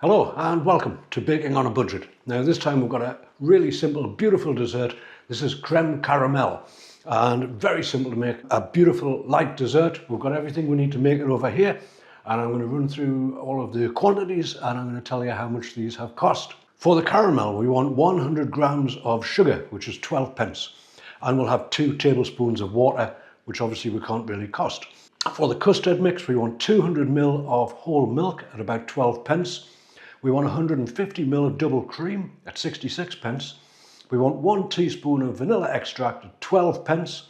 Hello and welcome to Baking on a Budget. Now this time we've got a really simple, beautiful dessert. This is creme caramel and very simple to make. A beautiful light dessert. We've got everything we need to make it over here, and I'm going to run through all of the quantities and I'm going to tell you how much these have cost. For the caramel we want 100 grams of sugar, which is 12 pence, and we'll have 2 tablespoons of water, which obviously we can't really cost. For the custard mix we want 200 ml of whole milk at about 12 pence. We want 150 ml of double cream at 66 pence. We want 1 teaspoon of vanilla extract at 12 pence.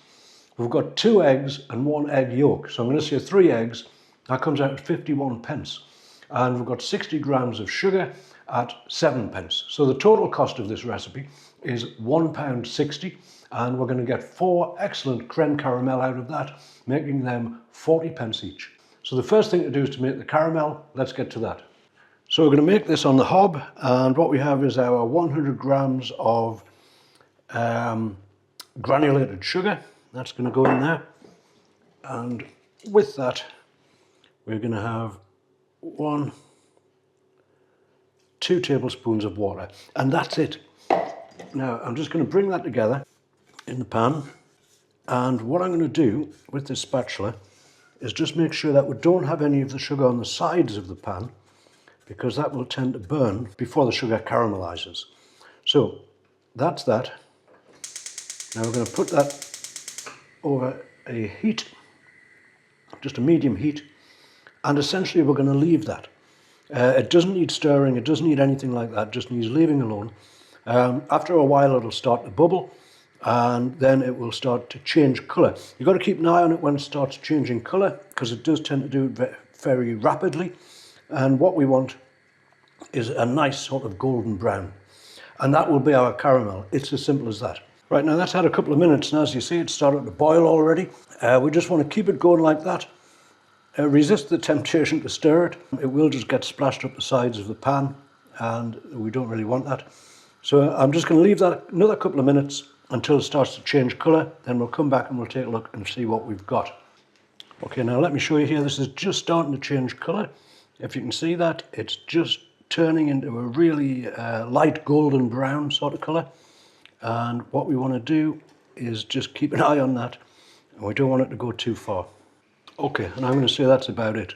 We've got 2 eggs and 1 egg yolk. So I'm going to say 3 eggs. That comes out at 51 pence. And we've got 60 grams of sugar at 7 pence. So the total cost of this recipe is £1.60. And we're going to get 4 excellent creme caramel out of that, making them 40 pence each. So the first thing to do is to make the caramel. Let's get to that. So we're going to make this on the hob, and what we have is our 100 grams of granulated sugar. That's going to go in there, and with that we're going to have 2 tablespoons of water, and that's it. Now I'm just going to bring that together in the pan, and what I'm going to do with this spatula is just make sure that we don't have any of the sugar on the sides of the pan, because that will tend to burn before the sugar caramelizes. So that's that. Now we're going to put that over a heat, just a medium heat, and essentially we're going to leave that. It doesn't need stirring, it doesn't need anything like that, it just needs leaving alone. After a while it'll start to bubble, and then it will start to change colour. You've got to keep an eye on it when it starts changing colour, because it does tend to do it very rapidly. And what we want is a nice sort of golden brown. And that will be our caramel. It's as simple as that. Right, now that's had a couple of minutes, and as you see it's started to boil already. We just want to keep it going like that. Resist the temptation to stir it. It will just get splashed up the sides of the pan, and we don't really want that. So I'm just going to leave that another couple of minutes until it starts to change colour. Then we'll come back and we'll take a look and see what we've got. Okay, now let me show you here. This is just starting to change colour. If you can see that, it's just turning into a really light golden brown sort of colour. And what we want to do is just keep an eye on that, and we don't want it to go too far. Okay, and I'm going to say that's about it.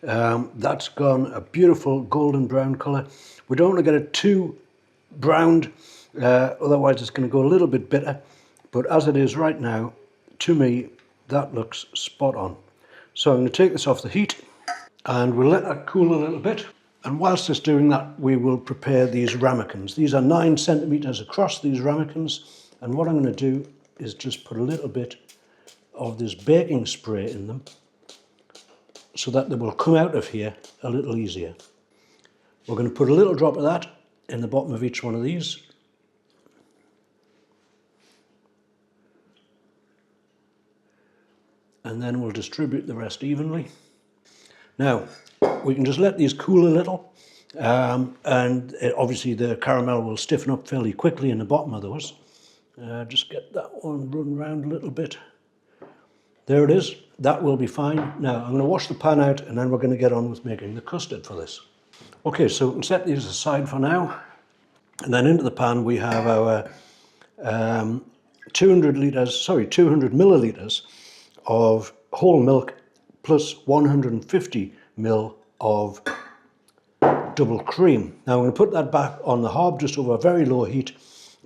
That's gone a beautiful golden brown colour. We don't want to get it too browned, otherwise it's going to go a little bit bitter. But as it is right now, to me, that looks spot on. So I'm going to take this off the heat, and we'll let that cool a little bit. And whilst it's doing that, we will prepare these ramekins. These are 9 centimeters across, these ramekins. And what I'm going to do is just put a little bit of this baking spray in them, so that they will come out of here a little easier. We're going to put a little drop of that in the bottom of each one of these. And then we'll distribute the rest evenly. Now, we can just let these cool a little, and obviously the caramel will stiffen up fairly quickly in the bottom of those. Just get that one run around a little bit. There it is. That will be fine. Now, I'm going to wash the pan out, and then we're going to get on with making the custard for this. Okay, so we can set these aside for now. And then into the pan we have our 200 milliliters of whole milk plus 150 ml of double cream. Now I'm going to put that back on the hob just over a very low heat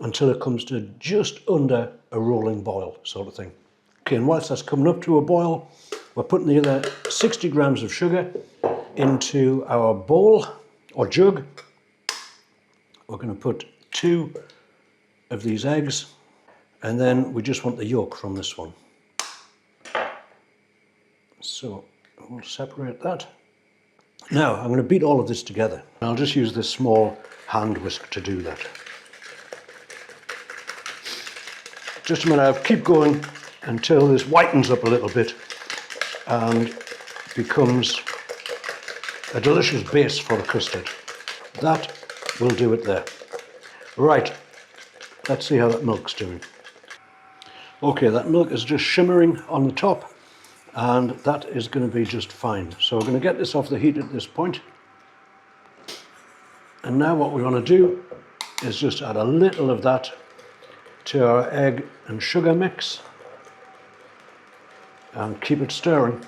until it comes to just under a rolling boil sort of thing. Okay, and whilst that's coming up to a boil, we're putting the other 60 grams of sugar into our bowl or jug. We're going to put 2 of these eggs, and then we just want the yolk from this one. So we'll separate that. Now I'm going to beat all of this together. I'll just use this small hand whisk to do that. Just a minute, I'll keep going until this whitens up a little bit and becomes a delicious base for the custard. That will do it there. Right, let's see how that milk's doing. Okay, that milk is just shimmering on the top, and that is going to be just fine. So we're going to get this off the heat at this point. And now what we want to do is just add a little of that to our egg and sugar mix and keep it stirring.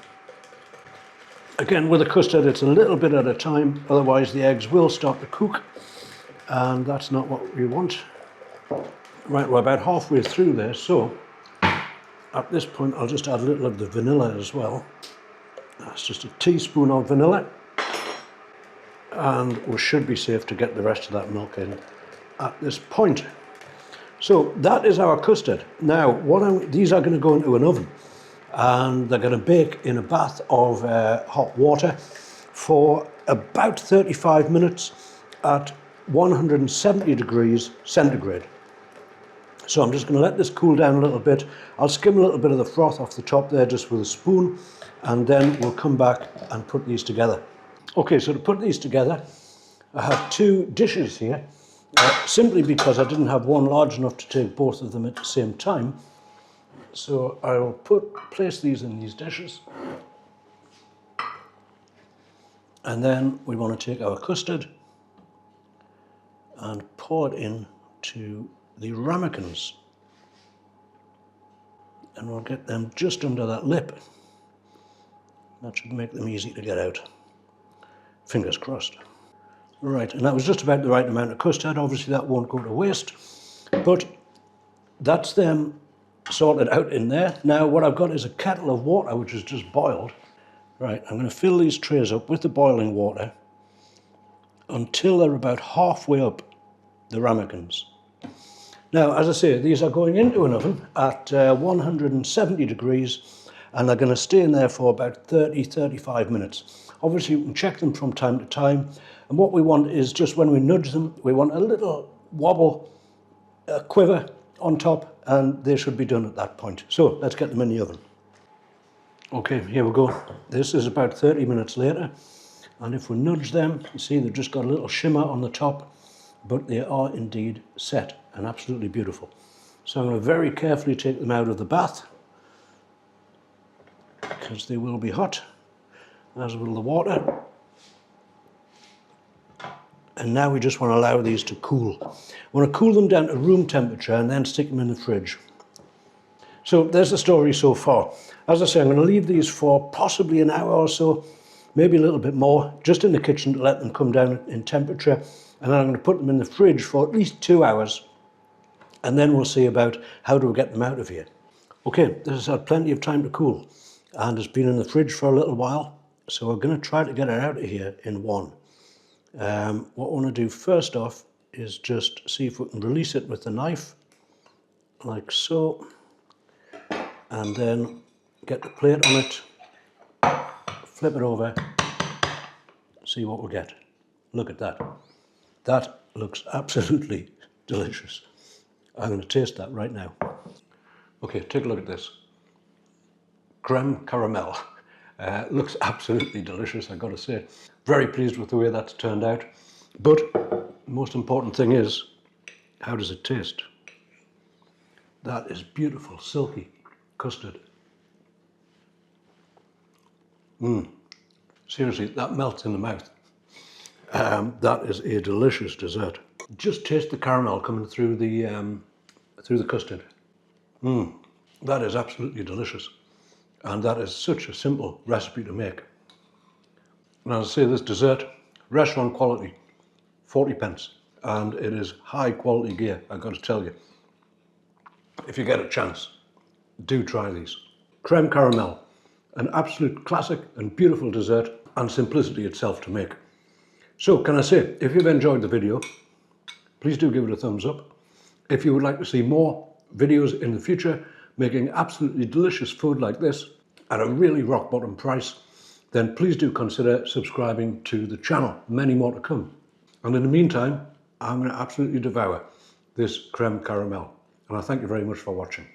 Again, with the custard, it's a little bit at a time, otherwise the eggs will start to cook, and that's not what we want. Right, we're about halfway through there, so at this point I'll just add a little of the vanilla as well. That's just a teaspoon of vanilla, and we should be safe to get the rest of that milk in at this point. So that is our custard. Now, these are going to go into an oven, and they're going to bake in a bath of hot water for about 35 minutes at 170 degrees centigrade. So I'm just going to let this cool down a little bit. I'll skim a little bit of the froth off the top there just with a spoon, and then we'll come back and put these together. Okay, so to put these together, I have two dishes here, simply because I didn't have one large enough to take both of them at the same time. So I will place these in these dishes. And then we want to take our custard and pour it into the ramekins. And we'll get them just under that lip. That should make them easy to get out. Fingers crossed. Right, and that was just about the right amount of custard. Obviously that won't go to waste, but that's them sorted out in there. Now what I've got is a kettle of water which is just boiled. Right, I'm going to fill these trays up with the boiling water until they're about halfway up the ramekins. Now, as I say, these are going into an oven at 170 degrees, and they're going to stay in there for about 30-35 minutes. Obviously, you can check them from time to time, and what we want is just when we nudge them, we want a little wobble, a quiver on top, and they should be done at that point. So let's get them in the oven. Okay, here we go. This is about 30 minutes later, and if we nudge them, you see they've just got a little shimmer on the top, but they are indeed set and absolutely beautiful. So I'm going to very carefully take them out of the bath, because they will be hot, as will the water. And now we just want to allow these to cool. We want to cool them down to room temperature and then stick them in the fridge. So there's the story so far. As I say, I'm going to leave these for possibly an hour or so, maybe a little bit more, just in the kitchen to let them come down in temperature. And then I'm going to put them in the fridge for at least 2 hours. And then we'll see about how do we get them out of here. Okay, this has had plenty of time to cool, and it's been in the fridge for a little while. So we're going to try to get it out of here in one. What I want to do first off is just see if we can release it with the knife, like so, and then get the plate on it, flip it over, see what we get. Look at that. That looks absolutely delicious. I'm going to taste that right now. Okay, take a look at this. Creme caramel. Looks absolutely delicious, I've got to say. Very pleased with the way that's turned out. But the most important thing is, how does it taste? That is beautiful, silky custard. Seriously, that melts in the mouth. That is a delicious dessert. Just taste the caramel coming through the custard. That is absolutely delicious. And that is such a simple recipe to make. And as I say, this dessert, restaurant quality, 40p. And it is high quality gear, I've got to tell you. If you get a chance, do try these. Creme caramel, an absolute classic and beautiful dessert, and simplicity itself to make. So can I say, if you've enjoyed the video, please do give it a thumbs up. If you would like to see more videos in the future, making absolutely delicious food like this at a really rock bottom price, then please do consider subscribing to the channel. Many more to come. And in the meantime, I'm going to absolutely devour this creme caramel. And I thank you very much for watching.